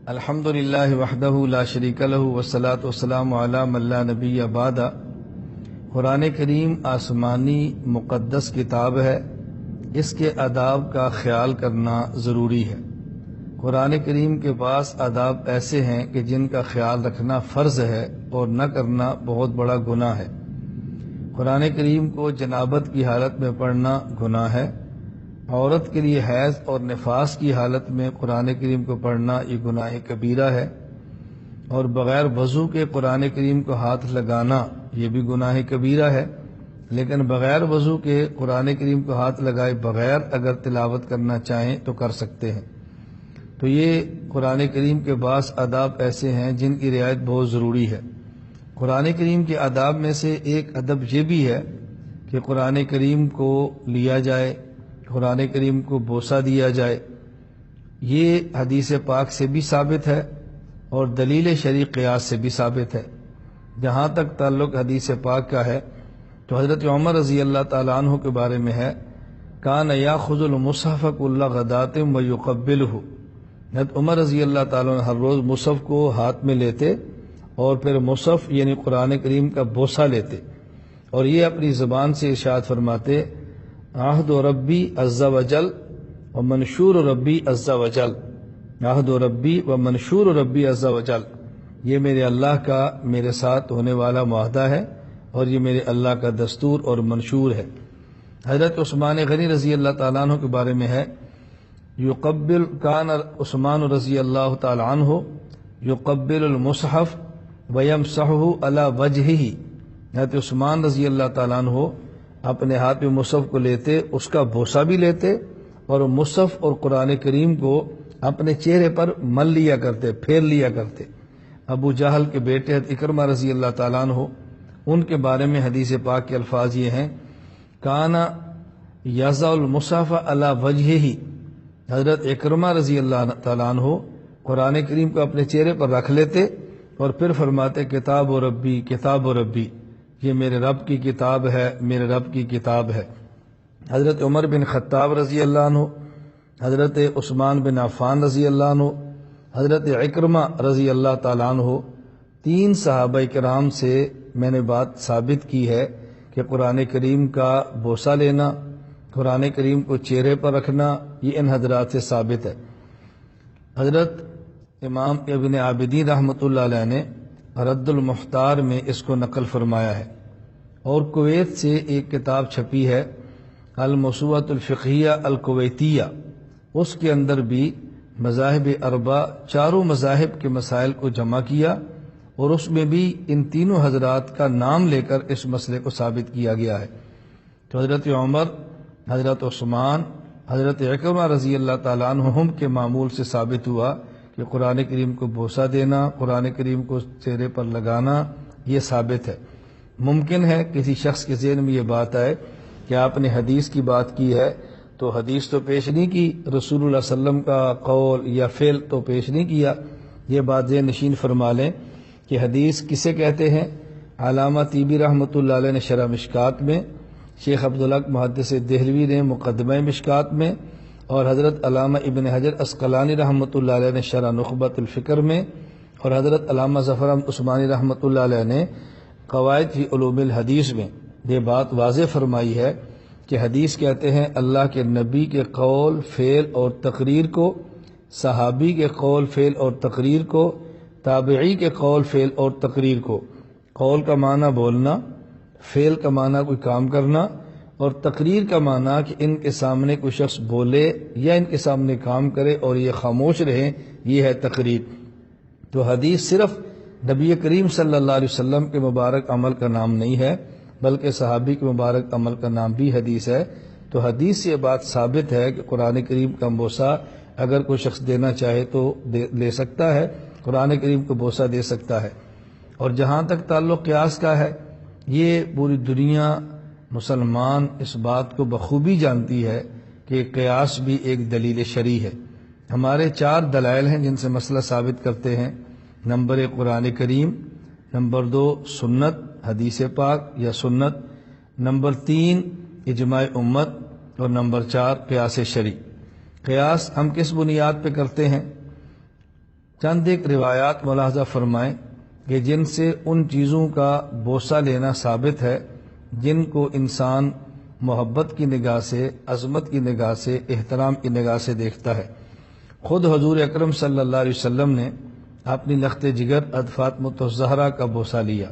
الحمدللہ وحدہ لا شریک لہ والصلاۃ والسلام علی من لا نبی بعد۔ قرآن کریم آسمانی مقدس کتاب ہے، اس کے آداب کا خیال کرنا ضروری ہے۔ قرآن کریم کے پاس آداب ایسے ہیں کہ جن کا خیال رکھنا فرض ہے اور نہ کرنا بہت بڑا گناہ ہے۔ قرآن کریم کو جنابت کی حالت میں پڑھنا گناہ ہے۔ عورت کے لیے حیض اور نفاس کی حالت میں قرآن کریم کو پڑھنا یہ گناہ کبیرہ ہے، اور بغیر وضو کے قرآن کریم کو ہاتھ لگانا یہ بھی گناہ کبیرہ ہے۔ لیکن بغیر وضو کے قرآن کریم کو ہاتھ لگائے بغیر اگر تلاوت کرنا چاہیں تو کر سکتے ہیں۔ تو یہ قرآن کریم کے بعض آداب ایسے ہیں جن کی رعایت بہت ضروری ہے۔ قرآن کریم کے آداب میں سے ایک ادب یہ بھی ہے کہ قرآن کریم کو لیا جائے، قرآن کریم کو بوسہ دیا جائے۔ یہ حدیث پاک سے بھی ثابت ہے اور دلیل شرعی قیاس سے بھی ثابت ہے۔ جہاں تک تعلق حدیث پاک کا ہے تو حضرت عمر رضی اللہ تعالیٰ عنہ کے بارے میں ہے، کان یاخذ المصحف کل غداۃ ویقبلہ۔ حضرت عمر رضی اللہ تعالیٰ عنہ ہر روز مصحف کو ہاتھ میں لیتے اور پھر مصحف یعنی قرآن کریم کا بوسہ لیتے، اور یہ اپنی زبان سے ارشاد فرماتے، عہد ربی عز وجل و منشور ربی عز وجل، عہد ربی و منشور ربی عز وجل، یہ میرے اللہ کا میرے ساتھ ہونے والا معاہدہ ہے اور یہ میرے اللہ کا دستور اور منشور ہے۔ حضرت عثمان غنی رضی اللہ تعالیٰ عنہ کے بارے میں ہے، یقبل کان عثمان رضی اللہ تعالیٰ عنہ یقبل المصحف ویمسحہ علی وجہہ۔ حضرت عثمان رضی اللہ تعالیٰ عنہ اپنے ہاتھ میں مصحف کو لیتے، اس کا بوسہ بھی لیتے، اور مصحف اور قرآن کریم کو اپنے چہرے پر مل لیا کرتے، پھیر لیا کرتے۔ ابو جہل کے بیٹے حضرت اکرمہ رضی اللہ تعالیٰ عنہ، ان کے بارے میں حدیث پاک کے الفاظ یہ ہیں، کانا یضع المصحف علی وجہہ۔ حضرت اکرمہ رضی اللہ تعالیٰ عنہ قرآن کریم کو اپنے چہرے پر رکھ لیتے اور پھر فرماتے، کتاب و ربی، کتاب و ربی، یہ میرے رب کی کتاب ہے، میرے رب کی کتاب ہے۔ حضرت عمر بن خطاب رضی اللہ عنہ، حضرت عثمان بن عفان رضی اللہ عنہ، حضرت اکرمہ رضی اللہ تعالیٰ عنہ، تین صحابہ کرام سے میں نے بات ثابت کی ہے کہ قرآن کریم کا بوسہ لینا، قرآن کریم کو چہرے پر رکھنا، یہ ان حضرات سے ثابت ہے۔ حضرت امام ابن عابدین رحمۃ اللہ علیہ نے رد المختار میں اس کو نقل فرمایا ہے، اور کویت سے ایک کتاب چھپی ہے، الموسوعۃ الفقہیہ الکویتیہ، اس کے اندر بھی مذاہب اربع، چاروں مذاہب کے مسائل کو جمع کیا، اور اس میں بھی ان تینوں حضرات کا نام لے کر اس مسئلے کو ثابت کیا گیا ہے۔ تو حضرت عمر، حضرت عثمان، حضرت اکرمہ رضی اللہ تعالیٰ عنہم کے معمول سے ثابت ہوا کہ قرآن کریم کو بوسہ دینا، قرآن کریم کو چہرے پر لگانا، یہ ثابت ہے۔ ممکن ہے کسی شخص کے ذہن میں یہ بات آئے کہ آپ نے حدیث کی بات کی ہے تو حدیث تو پیش نہیں کی، رسول اللہ صلی اللہ علیہ وسلم کا قول یا فعل تو پیش نہیں کیا۔ یہ بات ذہن نشین فرما لیں کہ حدیث کسے کہتے ہیں۔ علامہ طیبی رحمۃ اللہ علیہ نے شرح مشکات میں، شیخ عبدالحق محدث دہلوی نے مقدمہ مشکات میں، اور حضرت علامہ ابن حجر عسقلانی رحمۃ اللہ علیہ نے شرح نخبۃ الفکر میں، اور حضرت علامہ ظفر احمد عثمانی رحمۃ اللہ علیہ نے قواعد فی علوم الحدیث میں یہ بات واضح فرمائی ہے کہ حدیث کہتے ہیں اللہ کے نبی کے قول، فعل اور تقریر کو، صحابی کے قول، فعل اور تقریر کو، تابعی کے قول، فعل اور تقریر کو۔ قول کا معنی بولنا، فعل کا معنی کوئی کام کرنا، اور تقریر کا معنی کہ ان کے سامنے کوئی شخص بولے یا ان کے سامنے کام کرے اور یہ خاموش رہیں، یہ ہے تقریر۔ تو حدیث صرف نبی کریم صلی اللہ علیہ وسلم کے مبارک عمل کا نام نہیں ہے، بلکہ صحابی کے مبارک عمل کا نام بھی حدیث ہے۔ تو حدیث سے یہ بات ثابت ہے کہ قرآن کریم کا بوسہ اگر کوئی شخص دینا چاہے تو لے سکتا ہے، قرآن کریم کو بوسہ دے سکتا ہے۔ اور جہاں تک تعلق قیاس کا ہے، یہ پوری دنیا مسلمان اس بات کو بخوبی جانتی ہے کہ قیاس بھی ایک دلیل شرعی ہے۔ ہمارے 4 دلائل ہیں جن سے مسئلہ ثابت کرتے ہیں۔ نمبر 1 قرآن کریم، نمبر 2 سنت، حدیث پاک یا سنت، نمبر 3 اجماع امت، اور نمبر 4 قیاس شرعی۔ قیاس ہم کس بنیاد پہ کرتے ہیں؟ چند ایک روایات ملاحظہ فرمائیں کہ جن سے ان چیزوں کا بوسہ لینا ثابت ہے جن کو انسان محبت کی نگاہ سے، عظمت کی نگاہ سے، احترام کی نگاہ سے دیکھتا ہے۔ خود حضور اکرم صلی اللہ علیہ وسلم نے اپنی لخت جگر حضرت فاطمۃ الزہرا کا بوسہ لیا۔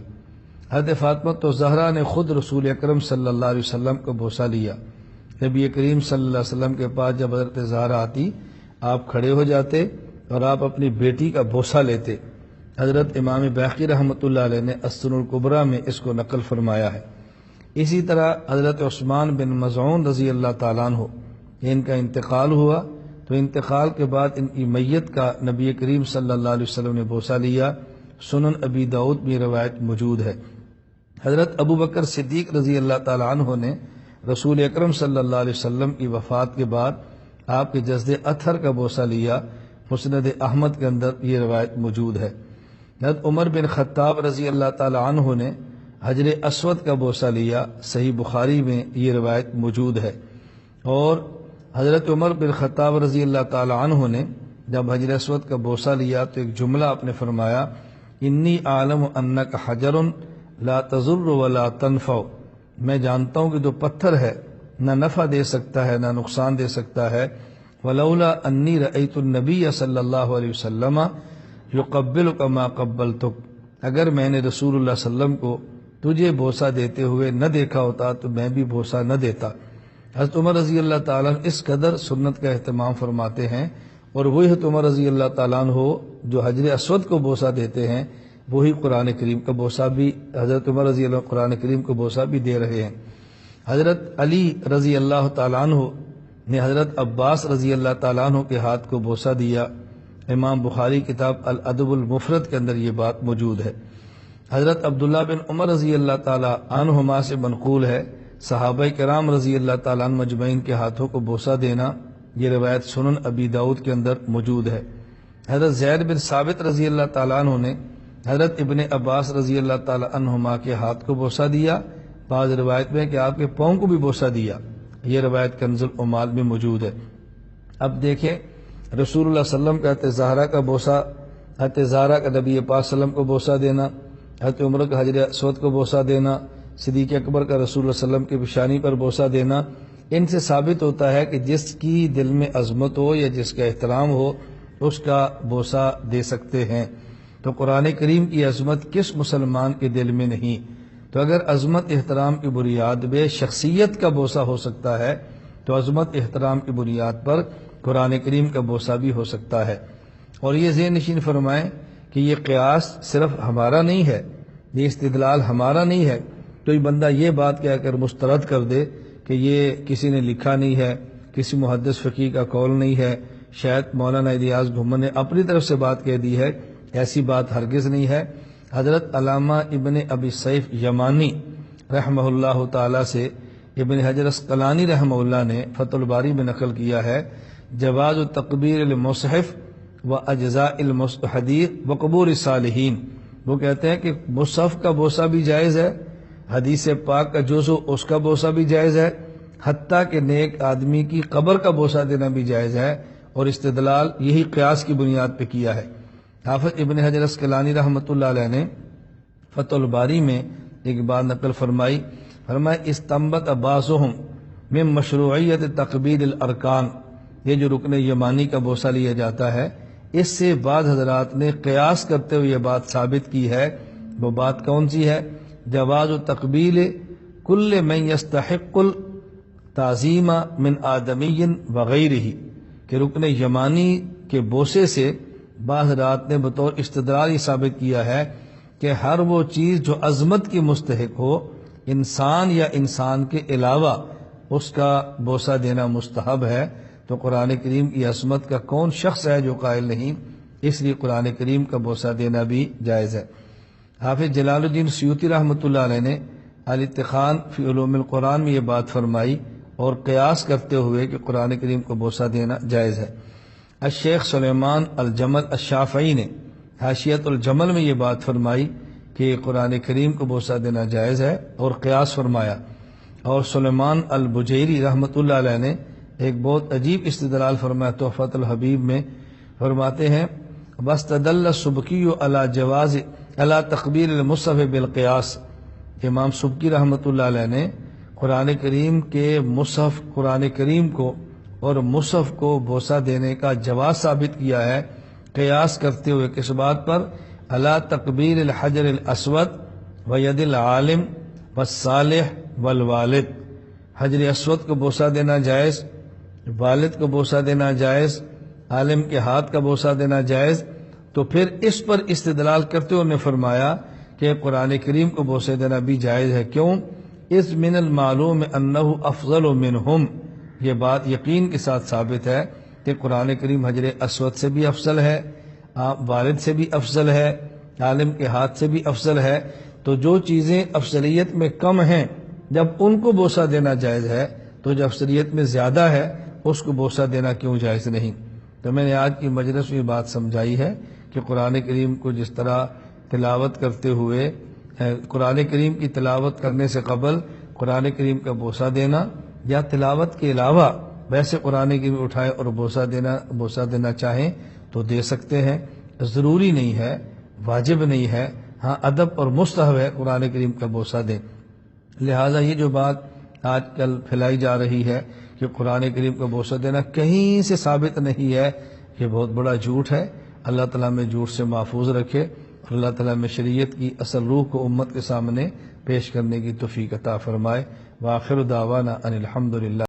حضرت فاطمۃ الزہرا نے خود رسول اکرم صلی اللہ علیہ وسلم کا بوسہ لیا۔ نبی کریم صلی اللہ علیہ وسلم کے پاس جب حضرت زہرا آتی، آپ کھڑے ہو جاتے اور آپ اپنی بیٹی کا بوسہ لیتے۔ حضرت امام بیہقی رحمۃ اللہ علیہ نے السنن الکبریٰ میں اس کو نقل فرمایا ہے۔ اسی طرح حضرت عثمان بن مظعون رضی اللہ تعالیٰ عنہ، ان کا انتقال ہوا تو انتقال کے بعد ان کی میت کا نبی کریم صلی اللہ علیہ وسلم نے بوسہ لیا۔ سنن ابی داؤد میں روایت موجود ہے۔ حضرت ابو بکر صدیق رضی اللہ تعالیٰ عنہ نے رسول اکرم صلی اللہ علیہ وسلم کی وفات کے بعد آپ کے جسد اطہر کا بوسہ لیا۔ مسند احمد کے اندر یہ روایت موجود ہے۔ حضرت عمر بن خطاب رضی اللہ تعالیٰ عنہ نے حجر اسود کا بوسہ لیا۔ صحیح بخاری میں یہ روایت موجود ہے۔ اور حضرت عمر بن خطاب رضی اللہ تعالیٰ عنہ نے جب حجر اسود کا بوسہ لیا تو ایک جملہ آپ نے فرمایا، انی اعلم انک حجر لا تضر ولا تنفع، میں جانتا ہوں کہ جو پتھر ہے نہ نفع دے سکتا ہے نہ نقصان دے سکتا ہے۔ ولولا انی رأیت النبی صلی اللہ علیہ وسلم یقبلک ما قبلتک، اگر میں نے رسول اللہ صلی اللہ علیہ وسلم کو تجھے بوسہ دیتے ہوئے نہ دیکھا ہوتا تو میں بھی بوسہ نہ دیتا۔ حضرت عمر رضی اللہ تعالیٰ اس قدر سنت کا اہتمام فرماتے ہیں، اور وہی حضرت عمر رضی اللہ تعالیٰ عنہ جو حجر اسود کو بوسہ دیتے ہیں، وہی قرآن کریم کا بوسہ بھی حضرت عمر رضی اللہ قرآن کریم کو بوسہ بھی دے رہے ہیں۔ حضرت علی رضی اللہ تعالیٰ عنہ نے حضرت عباس رضی اللہ تعالیٰ عنہ کے ہاتھ کو بوسہ دیا۔ امام بخاری کتاب الادب المفرد کے اندر یہ بات موجود ہے۔ حضرت عبداللہ بن عمر رضی اللہ تعالیٰ عنہما سے منقول ہے، صحابہ کرام رضی اللہ تعالیٰ عنہ مجمعین کے ہاتھوں کو بوسہ دینا، یہ روایت سنن ابی داؤد کے اندر موجود ہے۔ حضرت زید بن ثابت رضی اللہ تعالیٰ عنہ نے حضرت ابن عباس رضی اللہ تعالیٰ عنہما کے ہاتھ کو بوسہ دیا۔ بعض روایت میں کہ آپ کے پاؤں کو بھی بوسہ دیا، یہ روایت کنز العمال میں موجود ہے۔ اب دیکھیں رسول اللہ صلی اللہ علیہ وسلم کا حضرت زہرا کا بوسہ، حضرت زہرا کا نبی پاک صلی اللہ علیہ وسلم کو بوسہ دینا، حضرت عمر کا حجر اسود کو بوسہ دینا، صدیق اکبر کا رسول اللہ صلی اللہ علیہ وسلم کی پیشانی پر بوسہ دینا، ان سے ثابت ہوتا ہے کہ جس کی دل میں عظمت ہو یا جس کا احترام ہو اس کا بوسہ دے سکتے ہیں۔ تو قرآن کریم کی عظمت کس مسلمان کے دل میں نہیں؟ تو اگر عظمت احترام کی بنیاد پہ شخصیت کا بوسہ ہو سکتا ہے تو عظمت احترام کی بنیاد پر قرآن کریم کا بوسہ بھی ہو سکتا ہے۔ اور یہ ذہن نشین فرمائیں کہ یہ قیاس صرف ہمارا نہیں ہے، یہ استدلال ہمارا نہیں ہے۔ کوئی بندہ یہ بات کہہ کر مسترد کر دے کہ یہ کسی نے لکھا نہیں ہے، کسی محدث فقیہ کا قول نہیں ہے، شاید مولانا الیاس گھمن نے اپنی طرف سے بات کہہ دی ہے، ایسی بات ہرگز نہیں ہے۔ حضرت علامہ ابن ابی سیف یمانی رحمہ اللہ تعالی سے ابن حجر اسقلانی رحمہ اللہ نے فتح الباری میں نقل کیا ہے، جواز تقبیر المصحف و اجزاء المحدیث و قبور الصالحین، وہ کہتے ہیں کہ مصحف کا بوسہ بھی جائز ہے، حدیث پاک کا جزو اس کا بوسہ بھی جائز ہے، حتیٰ کہ نیک آدمی کی قبر کا بوسہ دینا بھی جائز ہے، اور استدلال یہی قیاس کی بنیاد پہ کیا ہے۔ حافظ ابن حجر اسقلانی رحمۃ اللہ علیہ نے فتح الباری میں ایک بات نقل فرمائی، استنبط بعضهم من مشروعیت تقبیر الارکان، یہ جو رکن یمانی کا بوسہ لیا جاتا ہے، اس سے بعض حضرات نے قیاس کرتے ہوئے یہ بات ثابت کی ہے۔ وہ بات کون سی ہے؟ جواز تقبیل کل من یستحق التعظیم من آدمی وغیرہ، کہ رکن یمانی کے بوسے سے بعض حضرات نے بطور استدلال یہ ثابت کیا ہے کہ ہر وہ چیز جو عظمت کی مستحق ہو، انسان یا انسان کے علاوہ، اس کا بوسہ دینا مستحب ہے۔ تو قرآن کریم کی عظمت کا کون شخص ہے جو قائل نہیں؟ اس لیے قرآن کریم کا بوسہ دینا بھی جائز ہے۔ حافظ جلال الدین سیوطی رحمۃ اللہ علیہ نے الاتقان فی علوم القرآن میں یہ بات فرمائی، اور قیاس کرتے ہوئے کہ قرآن کریم کو بوسہ دینا جائز ہے۔ الشیخ سلیمان الجمل الشافعی نے حاشیۃ الجمل میں یہ بات فرمائی کہ قرآن کریم کو بوسہ دینا جائز ہے، اور قیاس فرمایا۔ اور سلیمان البجیری رحمۃ اللہ علیہ نے ایک بہت عجیب استدلال فرمایا تحفۃ الحبیب میں، فرماتے ہیں واستدل السبکی علی جواز علی تقبیل المصحف بالقیاس، امام سبکی رحمۃ اللہ علیہ نے قرآن کریم کے مصحف قرآن کریم کو اور مصحف کو بوسہ دینے کا جواز ثابت کیا ہے قیاس کرتے ہوئے، کس بات پر؟ علی تقبیر الحجر الاسود وید العالم والصالح والوالد، حجر اسود کو بوسہ دینا جائز، والد کو بوسہ دینا جائز، عالم کے ہاتھ کا بوسہ دینا جائز۔ تو پھر اس پر استدلال کرتے ہوئے انہوں نے فرمایا کہ قرآن کریم کو بوسے دینا بھی جائز ہے۔ کیوں؟ اذ من المعلوم انہ افضل منہم، یہ بات یقین کے ساتھ ثابت ہے کہ قرآن کریم حجر اسود سے بھی افضل ہے، والد سے بھی افضل ہے، عالم کے ہاتھ سے بھی افضل ہے۔ تو جو چیزیں افضلیت میں کم ہیں جب ان کو بوسہ دینا جائز ہے، تو جو افضلیت میں زیادہ ہے اس کو بوسہ دینا کیوں جائز نہیں؟ تو میں نے آج کی مجلس میں بات سمجھائی ہے کہ قرآن کریم کو جس طرح تلاوت کرتے ہوئے قرآن کریم کی تلاوت کرنے سے قبل قرآن کریم کا بوسہ دینا، یا تلاوت کے علاوہ ویسے قرآن کریم اٹھائے اور بوسہ دینا چاہیں تو دے سکتے ہیں، ضروری نہیں ہے، واجب نہیں ہے، ہاں ادب اور مستحب ہے قرآن کریم کا بوسہ دیں۔ لہٰذا یہ جو بات آج کل پھیلائی جا رہی ہے کہ قرآن کریم کا بوسہ دینا کہیں سے ثابت نہیں ہے، یہ بہت بڑا جھوٹ ہے۔ اللہ تعالیٰ میں جھوٹ سے محفوظ رکھے اور اللہ تعالیٰ میں شریعت کی اصل روح کو امت کے سامنے پیش کرنے کی توفیق عطا فرمائے۔ وآخر دعوانا ان الحمدللہ